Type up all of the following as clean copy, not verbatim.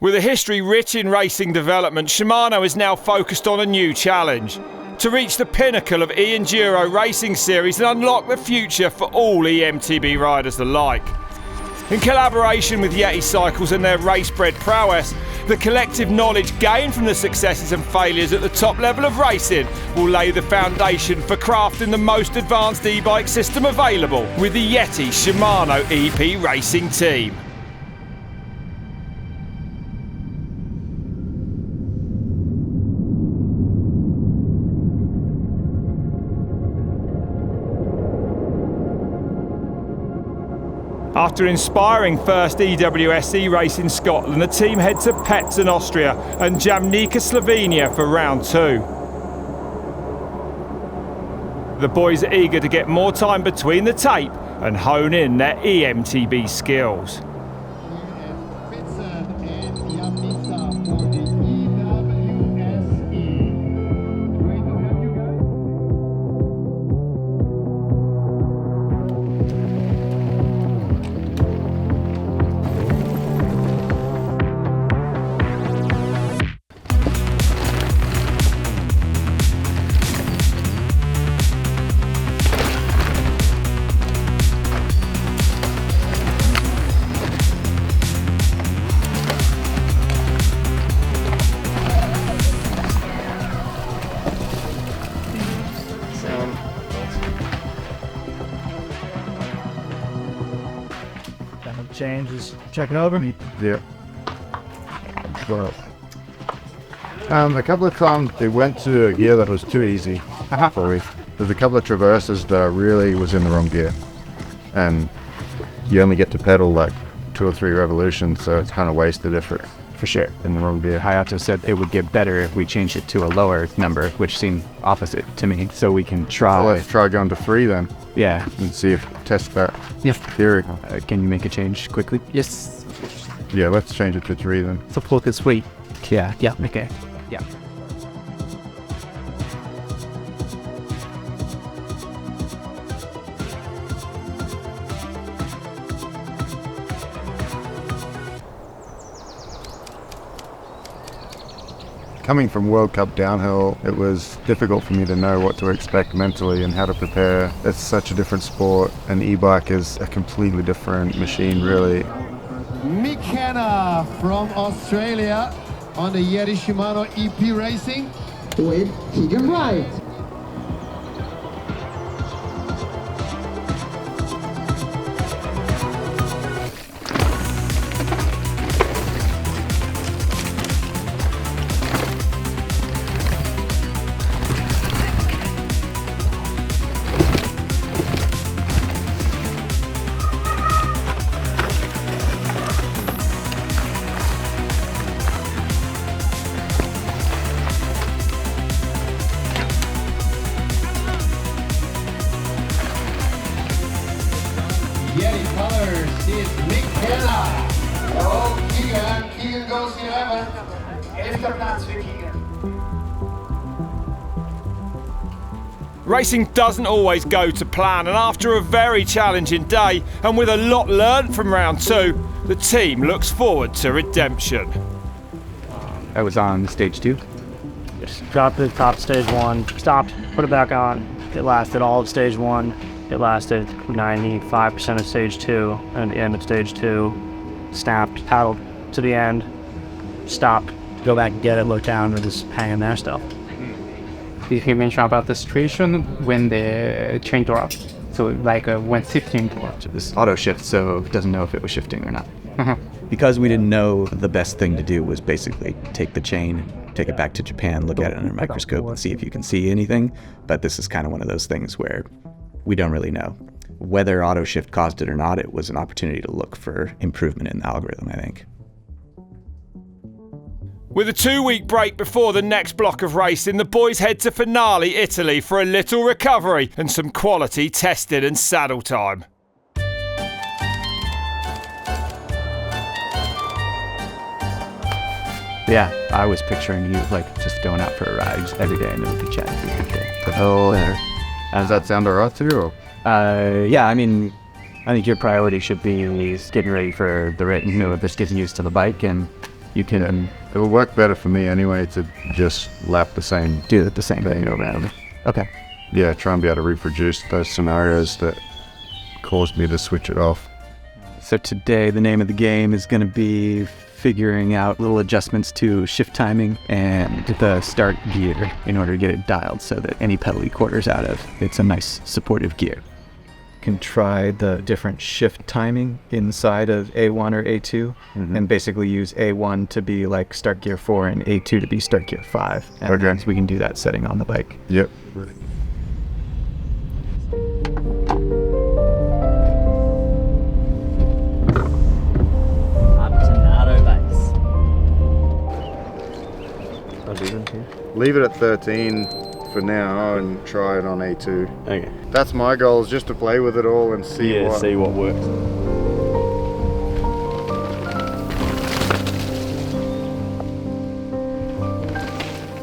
With a history rich in racing development, Shimano is now focused on a new challenge: to reach the pinnacle of E-Enduro racing series and unlock the future for all EMTB riders alike. In collaboration with Yeti Cycles and their race-bred prowess, the collective knowledge gained from the successes and failures at the top level of racing will lay the foundation for crafting the most advanced e-bike system available with the Yeti Shimano EP racing team. After inspiring first EWS-E race in Scotland, the team head to Pets in Austria and Jamnica, Slovenia for round 2. The boys are eager to get more time between the tape and hone in their EMTB skills. James is checking over. Yeah. Well, a couple of times they went to a gear that was too easy for me. There's a couple of traverses that really was in the wrong gear, and you only get to pedal like 2 or 3 revolutions, so it's kind of wasted effort. For sure. In the wrong gear. Hayato said it would get better if we changed it to a lower number, which seemed opposite to me, so we can try. Well, let's try going to 3 then. Yeah. And see if test that theory. Can you make a change quickly? Yes. Yeah, let's change it to 3 then. Support this week. Yeah, okay. Yeah. Coming from World Cup downhill, it was difficult for me to know what to expect mentally and how to prepare. It's such a different sport, and e-bike is a completely different machine, really. Mick from Australia on the Yeti Shimano EP Racing with Keegan Wright. Yeti colors is Mick. Oh, Keegan goes 11. Eerste plaats voor Keegan. Racing doesn't always go to plan, and after a very challenging day and with a lot learned from round 2, the team looks forward to redemption. I was on stage 2. Just dropped the top stage 1, stopped, put it back on. It lasted all of stage 1. It lasted 95% of stage 2, and at the end of stage 2, snapped, paddled to the end, stopped, go back and get it, look down, and just hanging there still. Did he mention about the situation when the chain tore up? So like when shifting tore up? This auto shift, so it doesn't know if it was shifting or not. Because we didn't know, the best thing to do was basically take the chain, take it back to Japan, look at it under a microscope and see if you can see anything. But this is kind of one of those things where we don't really know. Whether auto shift caused it or not, it was an opportunity to look for improvement in the algorithm, I think. With a 2-week break before the next block of racing, the boys head to Finale, Italy for a little recovery and some quality testing and saddle time. Yeah, I was picturing you like just going out for a ride just every day and then we could chat. Does that sound alright to you? Yeah, I mean, I think your priority should be getting ready for the race, just getting used to the bike and you can It will work better for me anyway to just lap the same do it the same thing thing. around. Okay. Yeah, try and be able to reproduce those scenarios that caused me to switch it off. So today the name of the game is going to be figuring out little adjustments to shift timing and the start gear in order to get it dialed so that any pedal he quarters out of, it's a nice supportive gear. Can try the different shift timing inside of A1 or A2 and basically use A1 to be like start gear 4 and A2 to be start gear 5. And Okay. so we can do that setting on the bike. Yep. Leave it at 13 for now and try it on A2. Okay. That's my goal, is just to play with it all and see what works.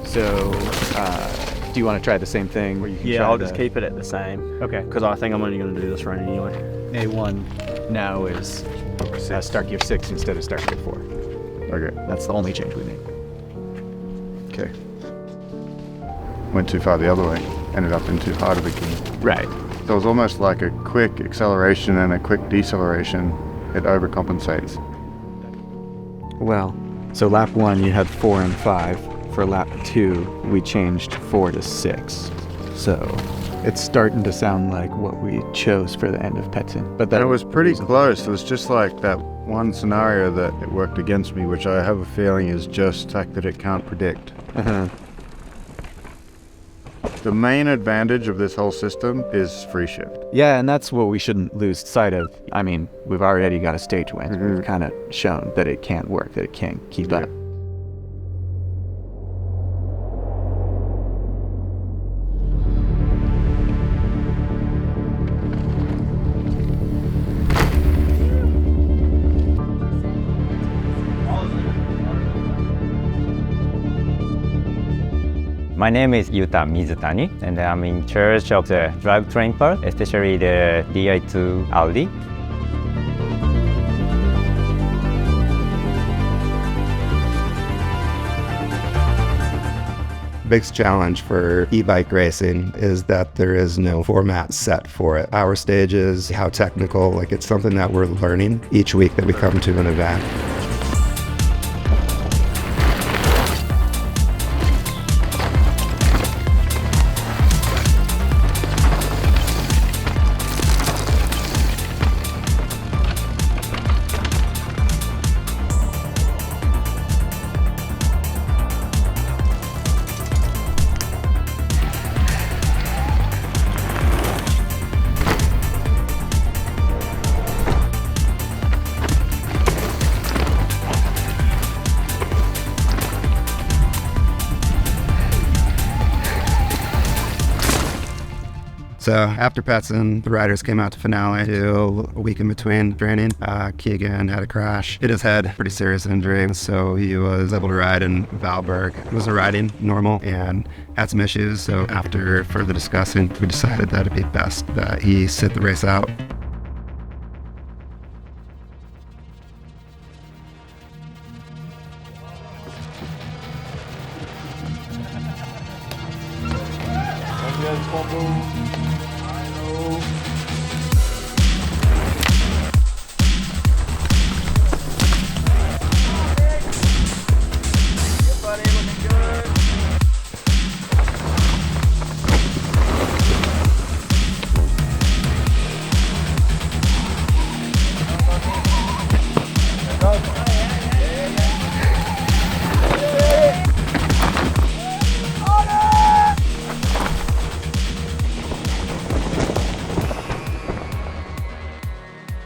So do you want to try the same thing? Where you can Yeah, try I'll just keep it at the same. Okay. Because I think I'm only going to do this run anyway. A1 now is start gear 6 instead of start gear 4. Okay. That's the only change we made. Okay. Went too far the other way. Ended up in too hard of a gear. Right. So it was almost like a quick acceleration and a quick deceleration. It overcompensates. Well, so lap 1 you had 4 and 5. For lap 2 we changed 4 to 6. So it's starting to sound like what we chose for the end of Petsin. But that And it was pretty close. It was just like that one scenario that it worked against me, which I have a feeling is just the fact that it can't predict. The main advantage of this whole system is free shift. Yeah, and that's what we shouldn't lose sight of. I mean, we've already got a stage win. We've kind of shown that it can work, that it can keep up. My name is Yuta Mizutani, and I'm in charge of the drivetrain part, especially the Di2 Audi. Biggest challenge for e-bike racing is that there is no format set for it. Power stages, how technical, like it's something that we're learning each week that we come to an event. So after Petsin, the riders came out to Finale to a week in between training. Keegan had a crash, hit his head, pretty serious injury. So he was able to ride in Valberg. Wasn't riding normal and had some issues. So after further discussing, we decided that it'd be best that he sit the race out.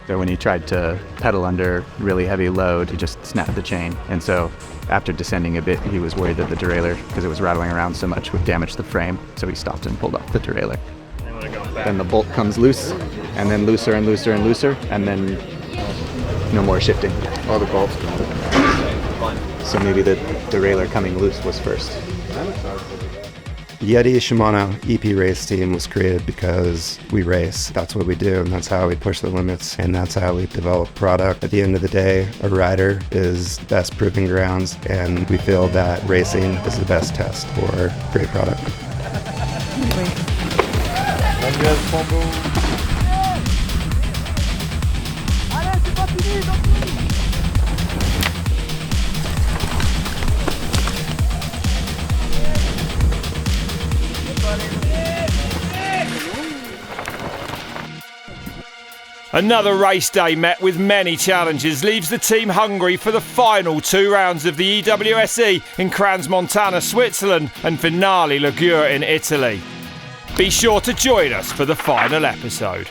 So when he tried to pedal under really heavy load, he just snapped the chain. And so after descending a bit, he was worried that the derailleur, because it was rattling around so much, would damage the frame. So he stopped and pulled off the derailleur. Then the bolt comes loose, and then looser and looser and looser, and then no more shifting. Oh, the bolt's gone. So maybe the derailleur coming loose was first. Yeti Shimano EP race team was created because we race. That's what we do, and that's how we push the limits, and that's how we develop product. At the end of the day, a rider is best proving grounds, and we feel that racing is the best test for great product. Another race day met with many challenges leaves the team hungry for the final 2 rounds of the EWS-E in Crans-Montana, Switzerland and Finale Ligure in Italy. Be sure to join us for the final episode.